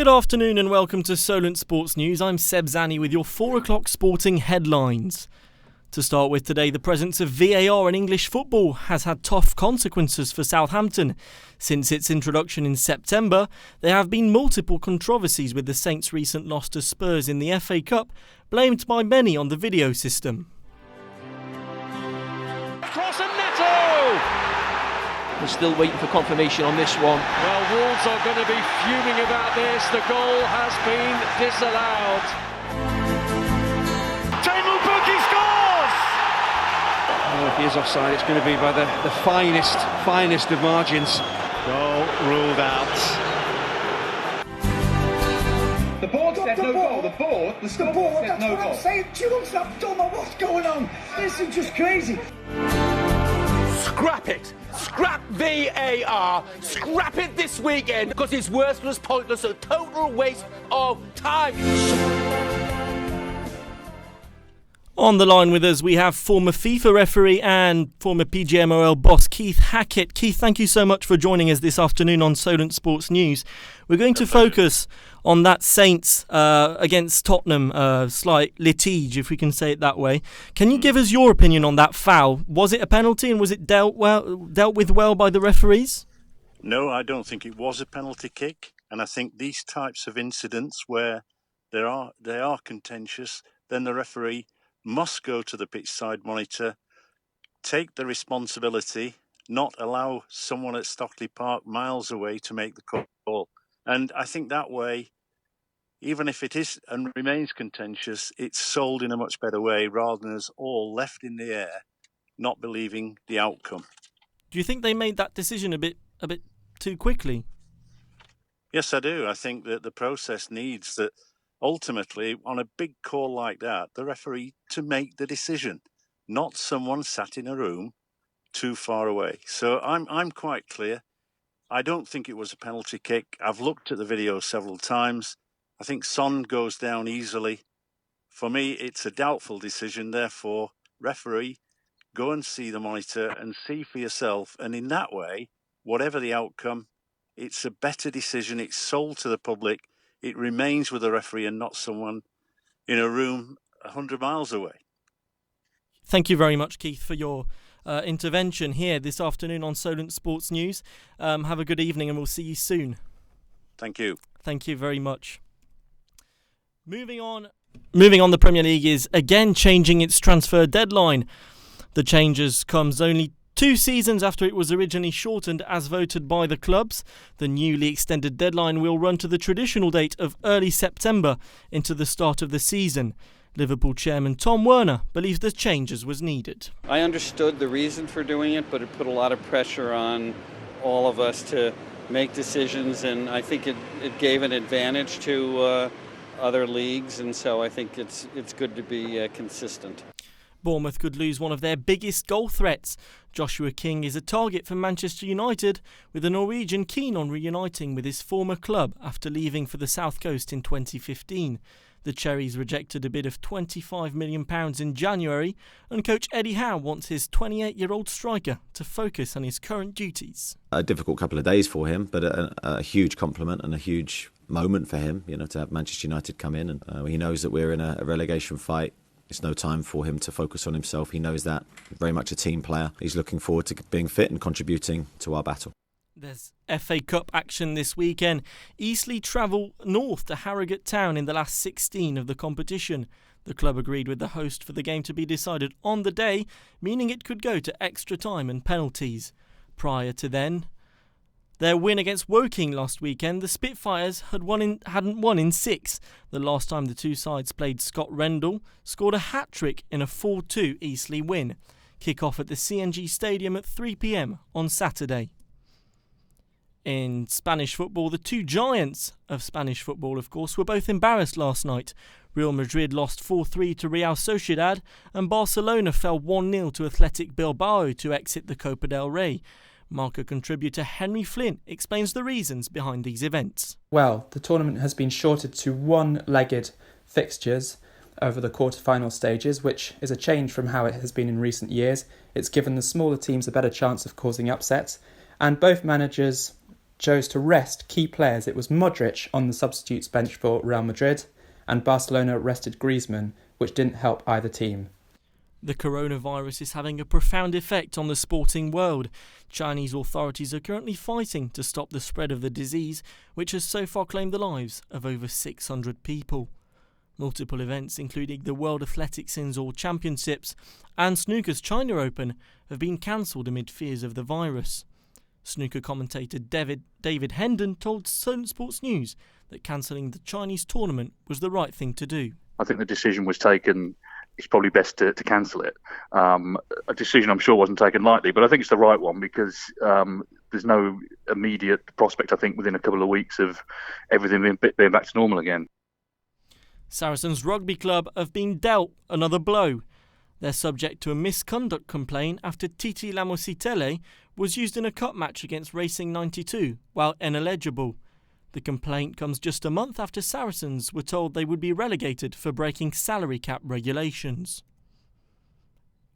Good afternoon and welcome to Solent Sports News. I'm Seb Zani with your 4 o'clock sporting headlines. To start with today, the presence of VAR in English football has had tough consequences for Southampton. Since its introduction in September, there have been multiple controversies with the Saints' recent loss to Spurs in the FA Cup, blamed by many on the video system. Cross and Neto! We're still waiting for confirmation on this one. Well, Wolves are going to be fuming about this. The goal has been disallowed. Taylor Bookie scores! Oh, if he is offside, it's going to be by the finest of margins. Goal ruled out. The board said no goal. The scoreboard said no goal. I'm saying, Jules, I don't know what's going on. This is just crazy. Scrap it! Scrap VAR! Scrap it this weekend because it's worthless, pointless, a total waste of time! On the line with us, we have former FIFA referee and former PGMOL boss Keith Hackett. Keith, thank you so much for joining us this afternoon on Solent Sports News. We're going to focus on that Saints against Tottenham slight litige, if we can say it that way. Can you give us your opinion on that foul? Was it a penalty and was it dealt with well by the referees? No, I don't think it was a penalty kick. And I think these types of incidents where they are contentious, then the referee must go to the pitch side monitor, take the responsibility, not allow someone at Stockley Park miles away to make the call. And I think that way, even if it is and remains contentious, it's sold in a much better way rather than us all left in the air, not believing the outcome. Do you think they made that decision a bit too quickly? Yes, I do. I think that the process needs that. Ultimately, on a big call like that, the referee to make the decision, not someone sat in a room too far away. So I'm quite clear. I don't think it was a penalty kick. I've looked at the video several times. I think Son goes down easily. For me, it's a doubtful decision. Therefore, referee, go and see the monitor and see for yourself. And in that way, whatever the outcome, it's a better decision. It's sold to the public. It remains with the referee and not someone in a room 100 miles away. Thank you very much, Keith, for your intervention here this afternoon on Solent Sports News. Have a good evening and we'll see you soon. Thank you. Thank you very much. Moving on, the Premier League is again changing its transfer deadline. The changes comes only 2 seasons after it was originally shortened as voted by the clubs. The newly extended deadline will run to the traditional date of early September into the start of the season. Liverpool chairman Tom Werner believes the changes was needed. I understood the reason for doing it, but it put a lot of pressure on all of us to make decisions, and I think it gave an advantage to other leagues, and so I think it's good to be consistent. Bournemouth could lose one of their biggest goal threats. Joshua King is a target for Manchester United, with the Norwegian keen on reuniting with his former club after leaving for the South Coast in 2015. The Cherries rejected a bid of £25 million in January, and coach Eddie Howe wants his 28-year-old striker to focus on his current duties. A difficult couple of days for him, but a huge compliment and a huge moment for him, to have Manchester United come in. And he knows that we're in a relegation fight. It's no time for him to focus on himself. He knows that. Very much a team player. He's looking forward to being fit and contributing to our battle. There's FA Cup action this weekend. Eastleigh travel north to Harrogate Town in the last 16 of the competition. The club agreed with the host for the game to be decided on the day, meaning it could go to extra time and penalties. Prior to then, their win against Woking last weekend, the Spitfires hadn't won in 6. The last time the two sides played, Scott Rendell scored a hat-trick in a 4-2 Eastleigh win. Kick-off at the CNG Stadium at 3 p.m. on Saturday. In Spanish football, the two giants of Spanish football, of course, were both embarrassed last night. Real Madrid lost 4-3 to Real Sociedad, and Barcelona fell 1-0 to Athletic Bilbao to exit the Copa del Rey. Marca contributor Henry Flynn explains the reasons behind these events. Well, the tournament has been shorted to one-legged fixtures over the quarter-final stages, which is a change from how it has been in recent years. It's given the smaller teams a better chance of causing upsets, and both managers chose to rest key players. It was Modric on the substitutes bench for Real Madrid, and Barcelona rested Griezmann, which didn't help either team. The coronavirus is having a profound effect on the sporting world. Chinese authorities are currently fighting to stop the spread of the disease, which has so far claimed the lives of over 600 people. Multiple events, including the World Athletics Indoor Championships and Snooker's China Open, have been cancelled amid fears of the virus. Snooker commentator David Hendon told Sun Sports News that cancelling the Chinese tournament was the right thing to do. I think the decision was taken. It's probably best to cancel it. A decision I'm sure wasn't taken lightly, but I think it's the right one because there's no immediate prospect, I think, within a couple of weeks of everything being back to normal again. Saracens Rugby Club have been dealt another blow. They're subject to a misconduct complaint after Titi Lamositele was used in a cup match against Racing 92 while ineligible. The complaint comes just a month after Saracens were told they would be relegated for breaking salary cap regulations.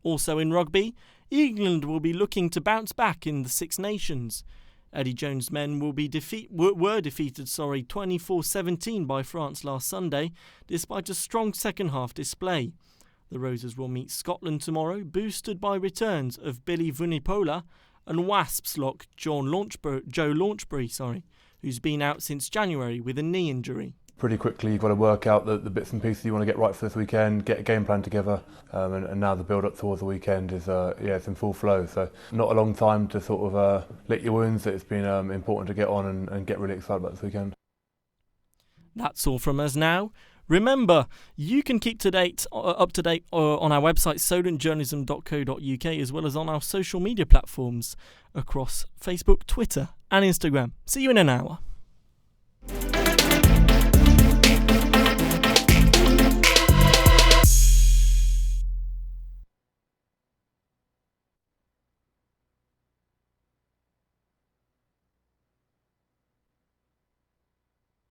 Also in rugby, England will be looking to bounce back in the Six Nations. Eddie Jones' men were defeated 24-17 by France last Sunday, despite a strong second-half display. The Roses will meet Scotland tomorrow, boosted by returns of Billy Vunipola and Wasps lock Joe Launchbury, who's been out since January with a knee injury. Pretty quickly you've got to work out the bits and pieces you want to get right for this weekend, get a game plan together, and now the build up towards the weekend is it's in full flow. So not a long time to sort of lick your wounds. It's been important to get on and get really excited about this weekend. That's all from us now. Remember, you can keep up to date on our website solentjournalism.co.uk as well as on our social media platforms across Facebook, Twitter and Instagram. See you in an hour.